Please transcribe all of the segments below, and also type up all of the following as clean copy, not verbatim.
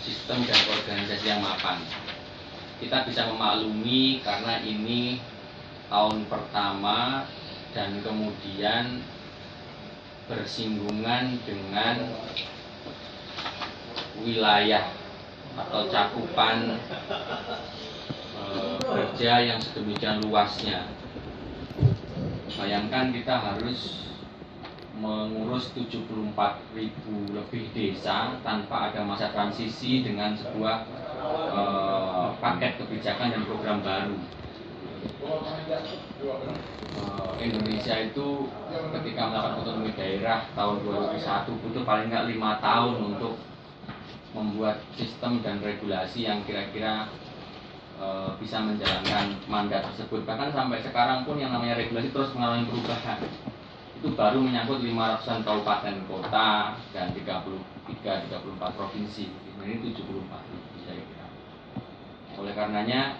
sistem dan organisasi yang mapan. Kita bisa memaklumi karena ini tahun pertama dan kemudian bersinggungan dengan wilayah atau cakupan kerja yang sedemikian luasnya. Bayangkan kita harus mengurus 74.000 lebih desa tanpa ada masa transisi dengan sebuah paket kebijakan dan program baru. Indonesia itu ketika melakukan otonomi daerah tahun 2001 butuh paling nggak 5 tahun untuk membuat sistem dan regulasi yang kira-kira bisa menjalankan mandat tersebut. Bahkan sampai sekarang pun yang namanya regulasi terus mengalami perubahan. Itu baru menyangkut 500-an kabupaten kota dan 34 provinsi. Ini 74 saya kira. Oleh karenanya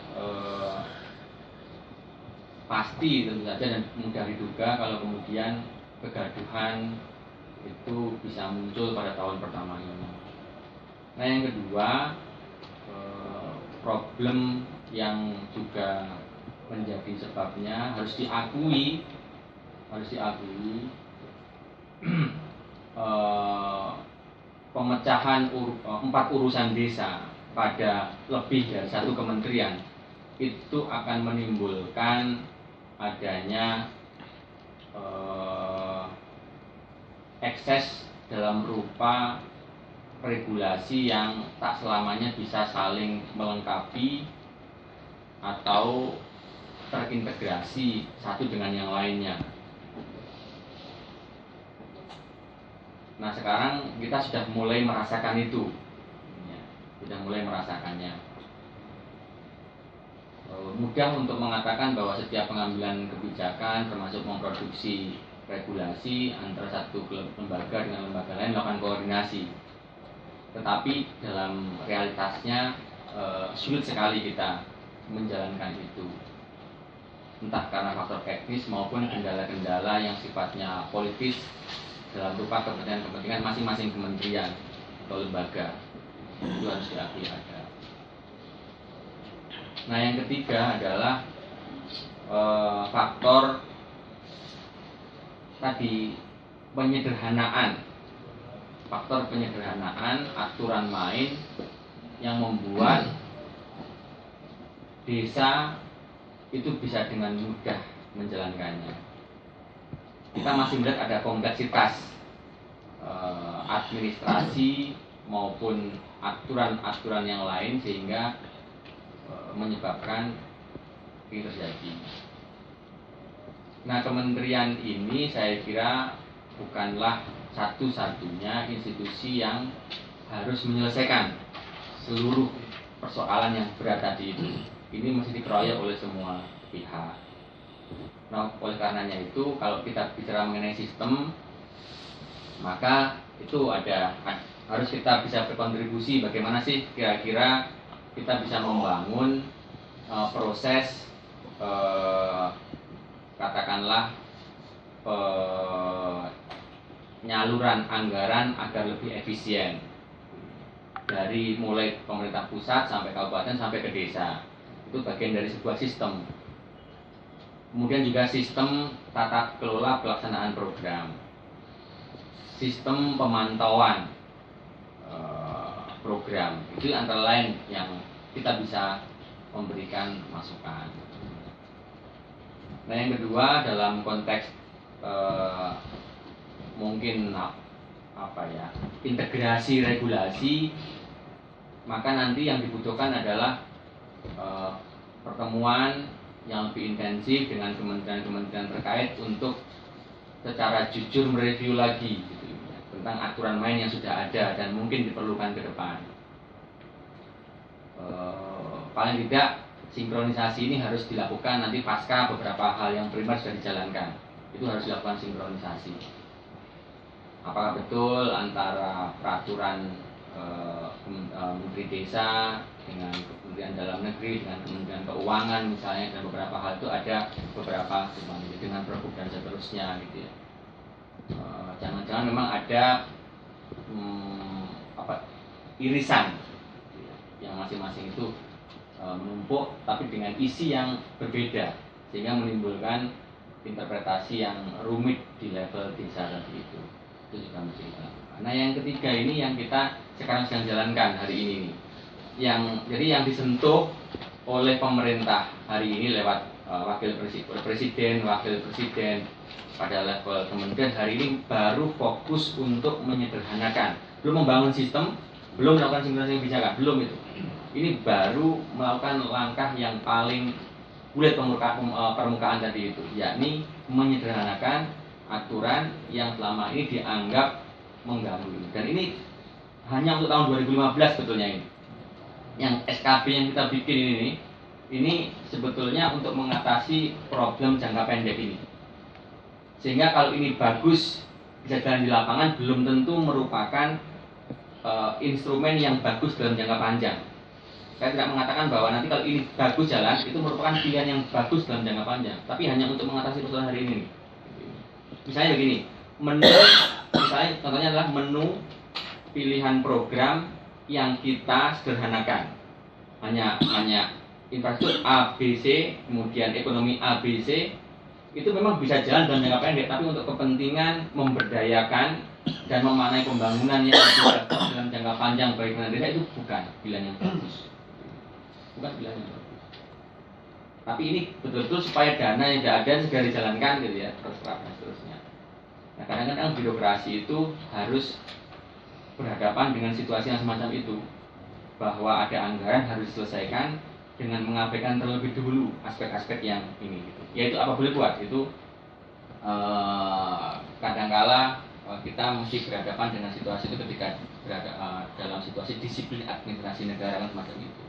pasti tentu saja dan mudah diduga kalau kemudian kegaduhan itu bisa muncul pada tahun pertama ini. Nah, yang kedua, problem yang juga menjadi sebabnya harus diakui pemecahan 4 urusan desa pada lebih dari 1 kementerian itu akan menimbulkan adanya ekses dalam rupa regulasi yang tak selamanya bisa saling melengkapi atau terintegrasi satu dengan yang lainnya. Nah, sekarang kita sudah mulai merasakan itu, sudah mulai merasakannya. Mudah untuk mengatakan bahwa setiap pengambilan kebijakan termasuk memproduksi regulasi antara satu lembaga dengan lembaga lain melakukan koordinasi. Tetapi dalam realitasnya sulit sekali kita menjalankan itu, entah karena faktor teknis maupun kendala-kendala yang sifatnya politis dalam rupa kepentingan masing-masing kementerian atau lembaga. Itu harus diakui ada. Nah, yang ketiga adalah faktor tadi faktor penyederhanaan aturan main yang membuat desa itu bisa dengan mudah menjalankannya. Kita masih melihat ada kompleksitas administrasi maupun aturan-aturan yang lain sehingga menyebabkan ini terjadi. Nah, kementerian ini saya kira bukanlah satu-satunya institusi yang harus menyelesaikan seluruh persoalan yang berat tadi itu. Ini mesti dikeroyok oleh semua pihak. Nah, oleh karenanya itu kalau kita bicara mengenai sistem, maka itu harus kita bisa berkontribusi bagaimana sih kira-kira kita bisa membangun proses katakanlah penyaluran anggaran agar lebih efisien dari mulai pemerintah pusat sampai kabupaten sampai ke desa. Itu bagian dari sebuah sistem. Kemudian juga sistem tata kelola pelaksanaan program, sistem pemantauan program, itu antara lain yang kita bisa memberikan masukan. Nah, yang kedua dalam konteks mungkin integrasi regulasi, maka nanti yang dibutuhkan adalah pertemuan yang lebih intensif dengan kementerian-kementerian terkait untuk secara jujur mereview lagi gitu, tentang aturan main yang sudah ada dan mungkin diperlukan ke depan. Paling tidak sinkronisasi ini harus dilakukan nanti pasca beberapa hal yang primer sudah dijalankan. Itu harus dilakukan sinkronisasi. Apakah betul antara peraturan Menteri Desa dengan Kementerian Dalam Negeri dengan Kementerian Keuangan misalnya, dan beberapa hal itu ada beberapa dengan Pergub dan seterusnya gitu ya. Jangan-jangan memang ada irisan yang masing-masing itu menumpuk tapi dengan isi yang berbeda, sehingga menimbulkan interpretasi yang rumit di level desa tadi itu juga mesti kita lakukan. Nah yang ketiga ini yang kita sekarang sedang jalankan hari ini nih, jadi yang disentuh oleh pemerintah hari ini lewat presiden, wakil presiden pada level kementerian hari ini baru fokus untuk menyederhanakan, belum membangun sistem, belum melakukan simulasi kebijakan, belum itu. Ini baru melakukan langkah yang paling bulat permukaan tadi itu, yakni menyederhanakan aturan yang selama ini dianggap mengganggu. Dan ini hanya untuk tahun 2015 sebetulnya ini. Yang SKB yang kita bikin ini sebetulnya untuk mengatasi problem jangka pendek ini. Sehingga kalau ini bagus bisa jalan di lapangan, belum tentu merupakan instrumen yang bagus dalam jangka panjang. Saya tidak mengatakan bahwa nanti kalau ini bagus jalan, itu merupakan pilihan yang bagus dalam jangka panjang, tapi hanya untuk mengatasi persoalan hari ini. Misalnya begini, misalnya contohnya adalah menu pilihan program yang kita sederhanakan. Hanya infrastruktur ABC, kemudian ekonomi ABC, itu memang bisa jalan dalam jangka pendek, tapi untuk kepentingan memberdayakan dan memaknai pembangunan yang bisa dalam jangka panjang bagi desa itu bukan pilihan yang bagus. Bukan pilihan yang bagus. Tapi ini betul-betul supaya dana yang sudah ada segera dijalankan gitu ya, terus terang dan seterusnya. Nah kadang-kadang birokrasi itu harus berhadapan dengan situasi yang semacam itu, bahwa ada anggaran harus diselesaikan dengan mengabaikan terlebih dahulu aspek-aspek yang ini gitu. Yaitu apa boleh buat itu kadangkala kita mesti berhadapan dengan situasi itu ketika berada dalam situasi disiplin administrasi negara semacam itu.